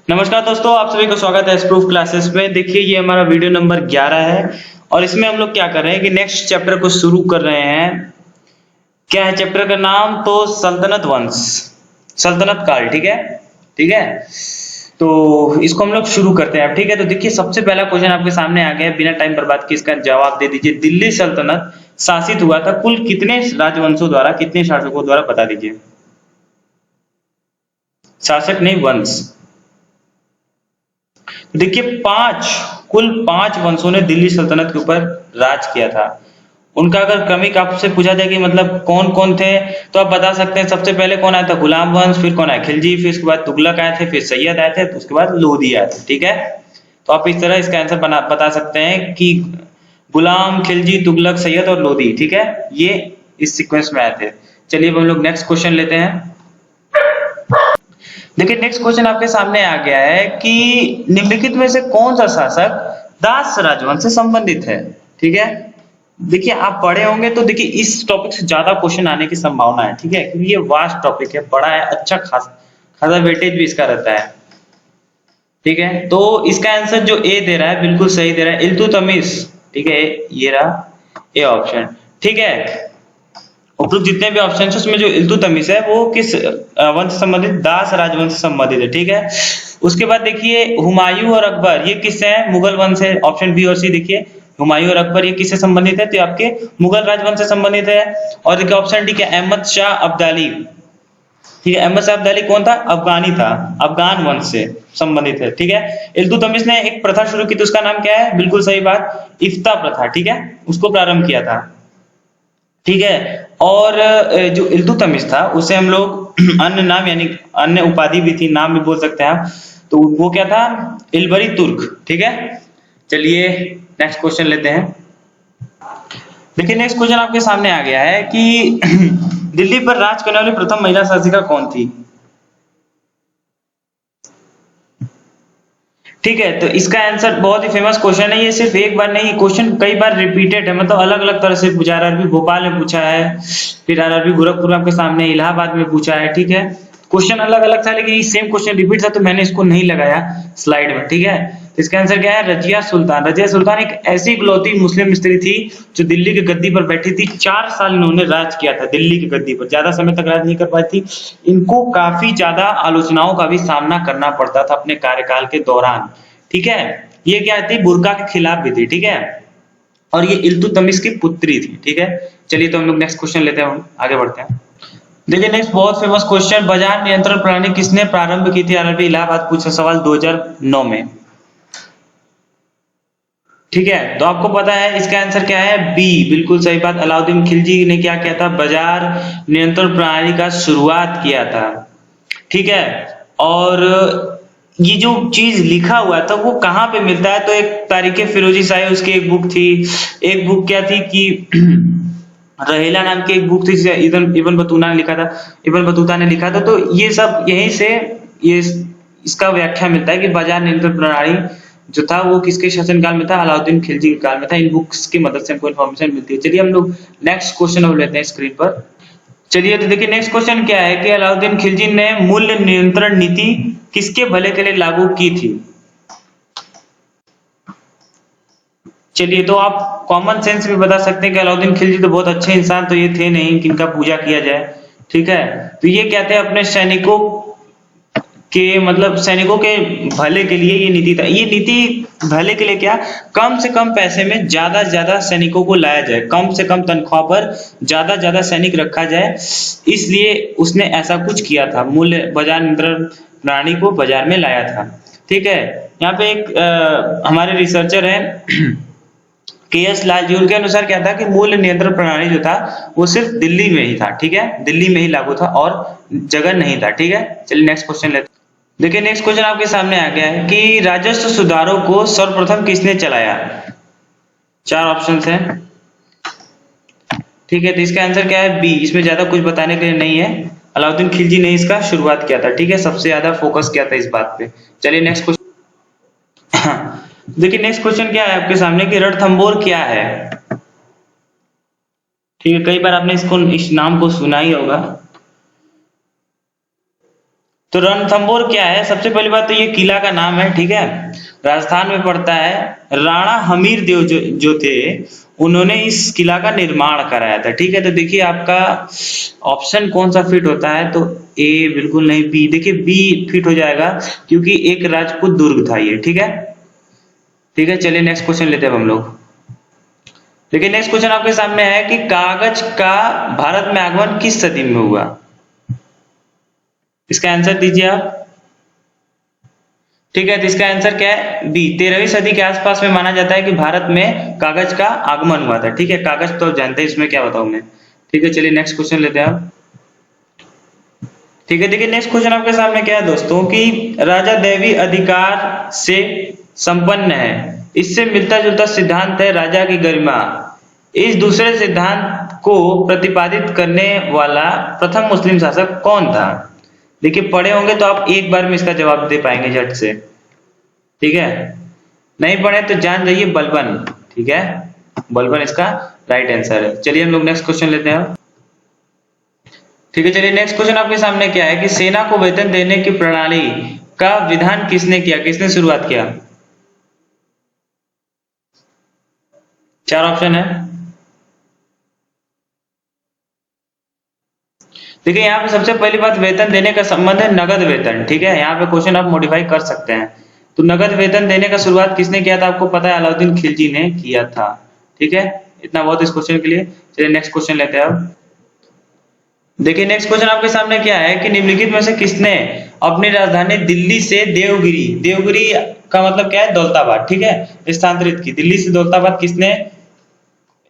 नमस्कार दोस्तों, आप सभी का स्वागत है प्रूफ क्लासेस में। देखिए ये हमारा वीडियो नंबर 11 है और इसमें हम लोग क्या कर रहे हैं कि नेक्स्ट चैप्टर को शुरू कर रहे हैं। क्या है चैप्टर का नाम? तो सल्तनत वंश, सल्तनत काल। ठीक है, ठीक है। तो इसको हम लोग शुरू करते हैं। ठीक है, तो देखिए सबसे पहला क्वेश्चन आपके सामने आ गया है। बिना टाइम बर्बाद किए इसका जवाब दे दीजिए। दिल्ली सल्तनत शासित हुआ था कुल कितने राजवंशों द्वारा, कितने शासकों द्वारा? बता दीजिए। शासक नहीं, वंश। देखिए कुल पांच वंशों ने दिल्ली सल्तनत के ऊपर राज किया था। उनका अगर क्रमिक आपसे पूछा जाए कि मतलब कौन कौन थे, तो आप बता सकते हैं। सबसे पहले कौन आया था? गुलाम वंश। फिर कौन आया? खिलजी। फिर उसके बाद तुगलक आए थे। फिर सैयद आए थे। तो उसके बाद लोधी आए थे। ठीक है, तो आप इस तरह इसका आंसर बता सकते हैं कि गुलाम, खिलजी, तुगलक, सैयद और लोधी। ठीक है, ये इस सीक्वेंस में आए थे। चलिए अब हम लोग नेक्स्ट क्वेश्चन लेते हैं। देखिए नेक्स्ट क्वेश्चन आपके सामने आ गया है कि निम्नलिखित में से कौन सा शासक दास राजवंश से संबंधित है? ठीक है, देखिए आप पढ़े होंगे तो देखिए इस टॉपिक से ज्यादा क्वेश्चन आने की संभावना है। ठीक है, क्योंकि ये वास्ट टॉपिक है, बड़ा है, अच्छा खासा वेटेज भी इसका रहता है। ठीक है, तो इसका आंसर जो ए दे रहा है बिल्कुल सही दे रहा है, इल्तुतमिश। ठीक है, ये रहा ए ऑप्शन। ठीक है, उपरोक्त जितने भी ऑप्शन है उसमें जो इल्तुतमिश है वो किस वंश से संबंधित? दास राजवंश से संबंधित है। ठीक है, उसके बाद देखिए हुमायूं और अकबर, ये किससे है? मुगल वंश है। ऑप्शन बी और सी देखिए, हुमायूं और अकबर ये किससे संबंधित है? तो ये आपके मुगल राजवंश से संबंधित है। और देखिए ऑप्शन डी के अहमद शाह अब्दाली। ठीक है, अहमद शाह अब्दाली कौन था? अफगानी था, अफगान वंश से संबंधित है। ठीक है, इल्तुतमिश ने एक प्रथा शुरू की थी, उसका नाम क्या है? बिल्कुल सही बात, इफ्ता प्रथा। ठीक है, उसको प्रारंभ किया था। ठीक है, और जो इल्तुतमिश था उसे हम लोग अन्य नाम यानी अन्य उपाधि भी थी, नाम भी बोल सकते हैं आप। तो वो क्या था? इलबरी तुर्क। ठीक है, चलिए नेक्स्ट क्वेश्चन लेते हैं। देखिए नेक्स्ट क्वेश्चन आपके सामने आ गया है कि दिल्ली पर राज करने वाली प्रथम महिला शासिका कौन थी? ठीक है, तो इसका आंसर बहुत ही फेमस क्वेश्चन है। ये सिर्फ एक बार नहीं, क्वेश्चन कई बार रिपीटेड है, मतलब अलग अलग तरह से पूछा। आरआरबी भोपाल में पूछा है, फिर आरआरबी गोरखपुर में आपके सामने, इलाहाबाद में पूछा है। ठीक है, क्वेश्चन अलग अलग था लेकिन सेम क्वेश्चन रिपीट था, तो मैंने इसको नहीं लगाया स्लाइड में। ठीक है, तो इसका आंसर क्या है? रजिया सुल्तान। रजिया सुल्तान एक ऐसी इकलौती मुस्लिम स्त्री थी जो दिल्ली की गद्दी पर बैठी थी। 4 साल इन्होंने राज किया था दिल्ली की गद्दी पर, ज्यादा समय तक राज नहीं कर पाई थी। इनको काफी ज्यादा आलोचनाओं का भी सामना करना पड़ता था अपने कार्यकाल के दौरान। ठीक है, ये क्या थी? बुर्का के खिलाफ भी थी। ठीक है, और ये इल्तुतमिश की पुत्री थी। ठीक है, चलिए तो हम लोग नेक्स्ट क्वेश्चन लेते हैं, आगे बढ़ते हैं। देखिए नेक्स्ट बहुत फेमस क्वेश्चन, बाजार नियंत्रण प्रणाली किसने प्रारंभ की थी? आरआरबी इलाहाबाद पूछा सवाल 2009 में। ठीक है, तो आपको पता है इसका आंसर क्या है? बी, बिल्कुल सही बात। अलाउद्दीन खिलजी ने क्या किया था? बाजार नियंत्रण प्रणाली का शुरुआत किया था। ठीक है, और ये जो चीज लिखा हुआ था वो कहाँ पे मिलता है? तो एक तारीखे फिरोजी शाही, उसकी एक बुक थी। एक बुक क्या थी कि रहेला नाम की एक बुक थी जिसे इब्न इब्न बतूता ने लिखा था। इब्न बतूता ने लिखा था। तो ये सब यहीं से ये इसका व्याख्या मिलता है कि बाजार नियंत्रण प्रणाली जो था वो किसके शासनकाल में था? अलाउद्दीन खिलजी के काल में था। इन बुक्स की मदद से हमको इन्फॉर्मेशन मिलती है। चलिए हम लोग नेक्स्ट क्वेश्चन अब लेते हैं स्क्रीन पर। चलिए तो देखिए नेक्स्ट क्वेश्चन क्या है कि अलाउद्दीन खिलजी ने मूल्य नियंत्रण नीति किसके भले के लिए लागू की थी? चलिए, तो आप कॉमन सेंस भी बता सकते हैं कि अलाउद्दीन खिलजी तो बहुत अच्छे इंसान तो ये थे नहीं कि इनका पूजा किया जाए। ठीक है, तो ये कहते हैं अपने सैनिकों के, मतलब सैनिकों के भले के लिए ये नीति था। ये नीति भले के लिए क्या? कम से कम पैसे में ज्यादा से ज्यादा सैनिकों को लाया जाए, कम से कम तनख्वाह पर ज्यादा से ज्यादा सैनिक रखा जाए, इसलिए उसने ऐसा कुछ किया था। मूल्य बाजार नियंत्रण प्रणाली को बाजार में लाया था। ठीक है, यहाँ पे एक हमारे रिसर्चर है के एस लाल जी, उनके अनुसार क्या था कि मूल्य नियंत्रण प्रणाली जो था वो सिर्फ दिल्ली में ही था। ठीक है, दिल्ली में ही लागू था और जगह नहीं था। ठीक है, चलिए नेक्स्ट क्वेश्चन लेते हैं। देखिए नेक्स्ट क्वेश्चन आपके सामने आ गया है कि राजस्व सुधारों को सर्वप्रथम किसने चलाया? चार ऑप्शन हैं। ठीक है, तो इसका आंसर क्या है? बी। इसमें ज्यादा कुछ बताने के लिए नहीं है, अलाउद्दीन खिलजी ने इसका शुरुआत किया था। ठीक है, सबसे ज्यादा फोकस किया था इस बात पे। चलिए नेक्स्ट क्वेश्चन। देखिए नेक्स्ट क्वेश्चन क्या है आपके सामने कि रणथंभौर क्या है? ठीक है, कई बार आपने इस नाम को सुना ही होगा। तो रणथंबोर क्या है? सबसे पहली बात तो ये किला का नाम है, ठीक है, राजस्थान में पड़ता है। राणा हमीर देव जो थे, उन्होंने इस किला का निर्माण कराया था, ठीक है। तो देखिए आपका ऑप्शन कौन सा फिट होता है, तो ए बिल्कुल नहीं, बी, देखिए बी फिट हो जाएगा, क्योंकि एक राजपूत दुर्ग था ये, ठीक है। ठीक है, चलिए नेक्स्ट क्वेश्चन लेते हैं अब हम लोग। देखिए नेक्स्ट क्वेश्चन आपके सामने है कि कागज का भारत में आगमन किस सदी में हुआ? इसका आंसर दीजिए आप। ठीक है, तो इसका आंसर क्या है? बी, 13वीं सदी के आसपास में माना जाता है कि भारत में कागज का आगमन हुआ था, ठीक है। कागज तो जानते हैं, इसमें क्या बताऊं मैं। ठीक है, चलिए नेक्स्ट क्वेश्चन लेते हैं आप। ठीक है, देखिए नेक्स्ट क्वेश्चन आपके सामने क्या है दोस्तों कि राजा दैवी अधिकार से संपन्न है, इससे मिलता जुलता सिद्धांत है राजा की गरिमा। इस दूसरे सिद्धांत को प्रतिपादित करने वाला प्रथम मुस्लिम शासक कौन था? देखिए पढ़े होंगे तो आप एक बार में इसका जवाब दे पाएंगे झट से, ठीक है। नहीं पढ़े तो जान जाइए बलबन, ठीक है, बलबन इसका राइट आंसर है। चलिए हम लोग नेक्स्ट क्वेश्चन लेते हैं। ठीक है, चलिए नेक्स्ट क्वेश्चन आपके सामने क्या है कि सेना को वेतन देने की प्रणाली का विधान किसने किया, किसने शुरुआत किया? चार ऑप्शन है। देखिए यहाँ पे सबसे पहली बात, वेतन देने का संबंध है नगद वेतन, ठीक है। यहाँ पे क्वेश्चन आप मॉडिफाई कर सकते हैं। तो नगद वेतन देने का शुरुआत किसने किया था? आपको पता है, अलाउद्दीन खिलजी ने किया था, ठीक है। इतना बहुत इस क्वेश्चन के लिए। चलिए नेक्स्ट क्वेश्चन लेते हैं अब। देखिए नेक्स्ट क्वेश्चन आपके सामने क्या है कि निम्नलिखित में से किसने अपनी राजधानी दिल्ली से देवगिरी, देवगिरी का मतलब क्या है? दौलताबाद, ठीक है, स्थानांतरित की। दिल्ली से दौलताबाद किसने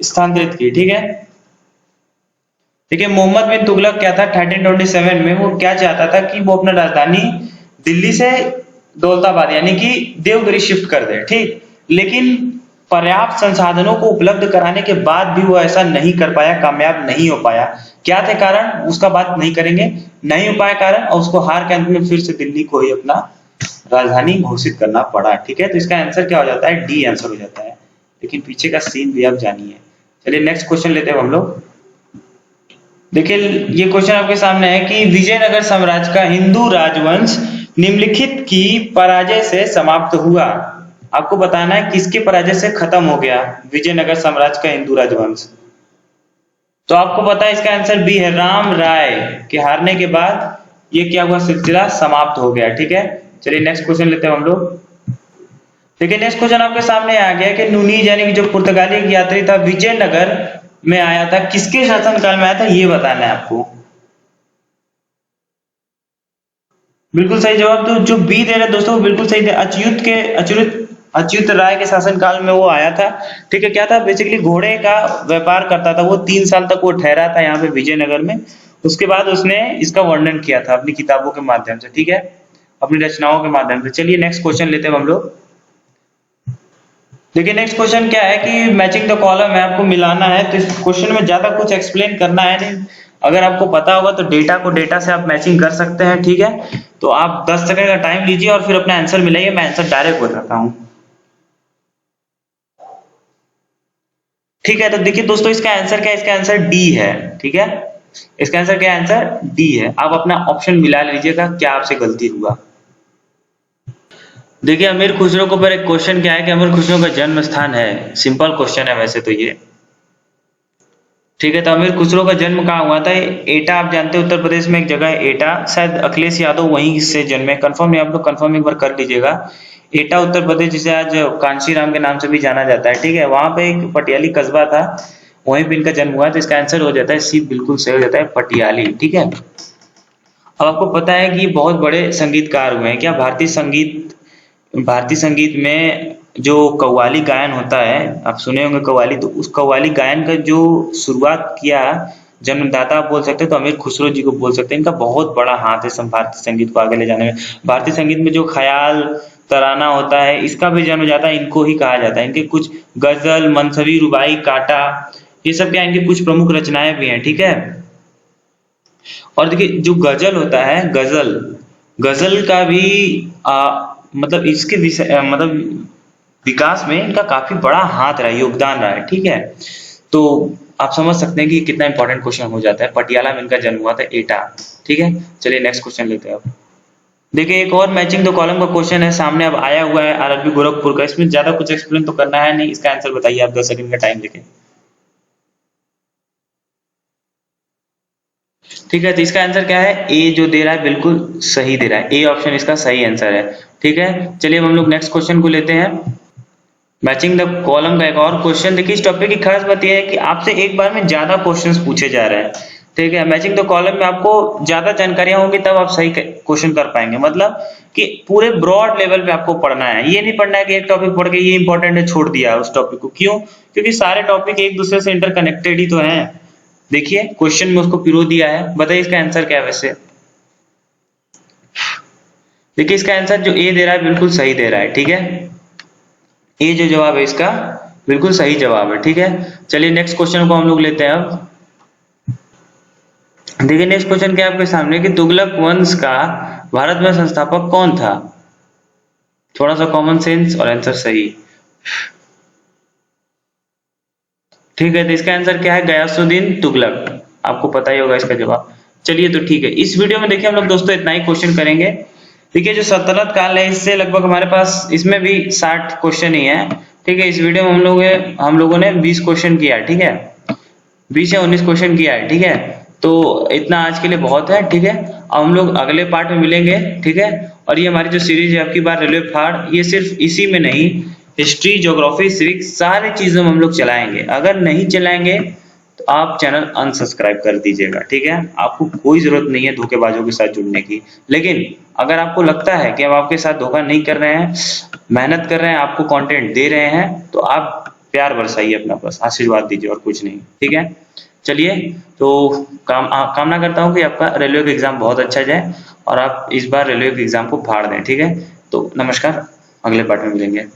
स्थानांतरित की? ठीक है। देखिए मोहम्मद बिन तुगलक क्या था 1327 में, वो क्या चाहता था कि वो अपना राजधानी दिल्ली से दौलताबाद यानी कि देवगिरी शिफ्ट कर दे, ठीक। लेकिन पर्याप्त संसाधनों को उपलब्ध कराने के बाद भी वो ऐसा नहीं कर पाया, कामयाब नहीं हो पाया। क्या थे कारण? उसका बात नहीं करेंगे, नहीं हो पाया कारण, और उसको हार के अंत में फिर से दिल्ली को ही अपना राजधानी घोषित करना पड़ा, ठीक है। तो इसका आंसर क्या हो जाता है? डी आंसर हो जाता है। लेकिन पीछे का सीन भी आप जानिए। चलिए नेक्स्ट क्वेश्चन लेते हैं हम लोग। देखिए ये क्वेश्चन आपके सामने है कि विजयनगर साम्राज्य का हिंदू राजवंश निम्नलिखित की पराजय से समाप्त हुआ। आपको बताना है किसके पराजय से खत्म हो गया विजयनगर साम्राज्य का हिंदू राजवंश। तो आपको पता है इसका आंसर बी है, राम राय के हारने के बाद ये क्या हुआ? सिलसिला समाप्त हो गया, ठीक है। चलिए नेक्स्ट क्वेश्चन लेते हैं हम लोग। देखिए नेक्स्ट क्वेश्चन आपके सामने आ गया कि नुनीज यानी कि जो पुर्तगाली यात्री था विजयनगर में आया था, किसके शासनकाल में आया था, ये बताना है आपको। बिल्कुल सही जवाब, तो जो बी दे रहे हैं दोस्तों बिल्कुल सही थे। अच्युत राय के शासनकाल में वो आया था, ठीक है। क्या था? बेसिकली घोड़े का व्यापार करता था वो, 3 साल तक वो ठहरा था यहाँ पे विजयनगर में। उसके बाद उसने इसका वर्णन किया था अपनी किताबों के माध्यम से, ठीक है, अपनी रचनाओं के माध्यम से। चलिए नेक्स्ट क्वेश्चन लेते हैं हम लोग। देखिए नेक्स्ट क्वेश्चन क्या है कि मैचिंग द कॉलम है, आपको मिलाना है। तो इस क्वेश्चन में ज्यादा कुछ एक्सप्लेन करना है नहीं, अगर आपको पता होगा तो डेटा को डेटा से आप मैचिंग कर सकते हैं, ठीक है। तो आप 10 सेकंड का टाइम लीजिए और फिर अपना आंसर मिलाइए, मैं आंसर डायरेक्ट बताता हूँ। ठीक है, तो देखिए दोस्तों इसका आंसर क्या है? इसका आंसर डी है, ठीक है। इसका आंसर क्या है? आंसर डी है। आप अपना ऑप्शन मिला लीजिएगा, क्या आपसे गलती हुआ। देखिए अमीर खुसरो के ऊपर एक क्वेश्चन क्या है कि अमीर खुसरो का जन्म स्थान है, सिंपल क्वेश्चन है वैसे तो ये, ठीक है। तो अमीर खुसरो का जन्म कहाँ हुआ था? एटा, आप जानते हैं उत्तर प्रदेश में एक जगह है एटा, शायद अखिलेश यादव वहीं से जन्मे, कंफर्म नहीं, आप लोग कंफर्म एक बार कर लीजिएगा। एटा उत्तर प्रदेश, जिसे आज कांशीराम के नाम से भी जाना जाता है, ठीक है। वहां पे एक पटियाली कस्बा था, वहीं पे इनका जन्म हुआ। तो इसका आंसर हो जाता है सी, बिल्कुल सही हो जाता है, पटियाली, ठीक है। अब आपको पता है कि बहुत बड़े संगीतकार हुए हैं क्या? भारतीय संगीत में जो कव्वाली गायन होता है, आप सुने होंगे कव्वाली, तो उस कव्वाली गायन का जो शुरुआत किया, जन्मदाता आप बोल सकते हैं तो अमीर खुसरो जी को बोल सकते हैं। इनका बहुत बड़ा हाथ है भारतीय संगीत को आगे ले जाने में। भारतीय संगीत में जो ख्याल तराना होता है, इसका भी जन्म जाता है इनको ही कहा जाता है। इनके कुछ गजल, मनसबी, रुबाई, काटा, ये सब क्या इनकी कुछ प्रमुख रचनाएं भी हैं, ठीक है। और देखिए जो गजल होता है, गजल, गजल का भी मतलब इसके मतलब विकास में इनका काफी बड़ा हाथ रहा है, योगदान रहा है, ठीक है। तो आप समझ सकते हैं कि कितना इंपॉर्टेंट क्वेश्चन हो जाता है। पटियाला में इनका जन्म हुआ था, एटा, ठीक है। चलिए नेक्स्ट क्वेश्चन लेते हैं अब। देखिए एक और मैचिंग द कॉलम का क्वेश्चन है, सामने अब आया हुआ है आरआरबी गोरखपुर का। इसमें ज्यादा कुछ एक्सप्लेन तो करना है नहीं, इसका आंसर बताइए आप 10 सेकंड का टाइम लेके। ठीक है, तो इसका आंसर क्या है, ए जो दे रहा है बिल्कुल सही दे रहा है, ए ऑप्शन इसका सही आंसर है। ठीक है, चलिए अब हम लोग नेक्स्ट क्वेश्चन को लेते हैं। मैचिंग द कॉलम का एक और क्वेश्चन। देखिए इस टॉपिक की खास बात यह है कि आपसे एक बार में ज्यादा क्वेश्चंस पूछे जा रहे हैं। ठीक है, मैचिंग द कॉलम में आपको ज्यादा जानकारियां होंगी तब आप सही क्वेश्चन कर पाएंगे, मतलब कि पूरे ब्रॉड लेवल पे आपको पढ़ना है। ये नहीं पढ़ना है कि एक टॉपिक पढ़ के ये इंपॉर्टेंट है छोड़ दिया उस टॉपिक को। क्यों? क्योंकि सारे टॉपिक एक दूसरे से इंटरकनेक्टेड ही तो हैं। देखिए क्वेश्चन में उसको पिरो दिया है, बताइए इसका आंसर क्या है वैसे। देखिए इसका आंसर जो ए दे रहा है बिल्कुल सही दे रहा है। ठीक है, ए जो जवाब है इसका बिल्कुल सही जवाब है। ठीक है, चलिए नेक्स्ट क्वेश्चन को हम लोग लेते हैं अब। देखिए नेक्स्ट क्वेश्चन क्या है आपके सामने कि तुगलक वंश का भारत में संस्थापक कौन था। थोड़ा सा कॉमन सेंस और आंसर सही। ठीक है, तो इसका आंसर क्या है, गयासुद्दीन तुगलक। आपको पता ही होगा इसका जवाब। चलिए तो ठीक है, इस वीडियो में देखिए हम लोग दोस्तों इतना ही क्वेश्चन करेंगे। देखिए जो सल्तनत काल है इससे लगभग हमारे पास इसमें भी 60 क्वेश्चन ही है। ठीक है, इस वीडियो में हम लोगों ने 20 क्वेश्चन किया है। ठीक है, 20 या 19 क्वेश्चन किया है। ठीक है, तो इतना आज के लिए बहुत है। ठीक है, अब हम लोग अगले पार्ट में मिलेंगे। ठीक है, और ये हमारी जो सीरीज है आपकी बार रेलवे फाड़, ये सिर्फ इसी में नहीं, हिस्ट्री, ज्योग्राफी, सिविक्स सारी चीजों में हम लोग चलाएंगे। अगर नहीं चलाएंगे तो आप चैनल अनसब्सक्राइब कर दीजिएगा। ठीक है, आपको कोई जरूरत नहीं है धोखेबाजों के साथ जुड़ने की। लेकिन अगर आपको लगता है कि हम आपके साथ धोखा नहीं कर रहे हैं, मेहनत कर रहे हैं, आपको कंटेंट दे रहे हैं, तो आप प्यार बरसाइए अपना, बस आशीर्वाद दीजिए और कुछ नहीं। ठीक है, चलिए तो कामना करता हूँ कि आपका रेलवे का एग्जाम बहुत अच्छा जाए और आप इस बार रेलवे के एग्जाम को फाड़ दें। ठीक है, तो नमस्कार, अगले पार्ट में मिलेंगे।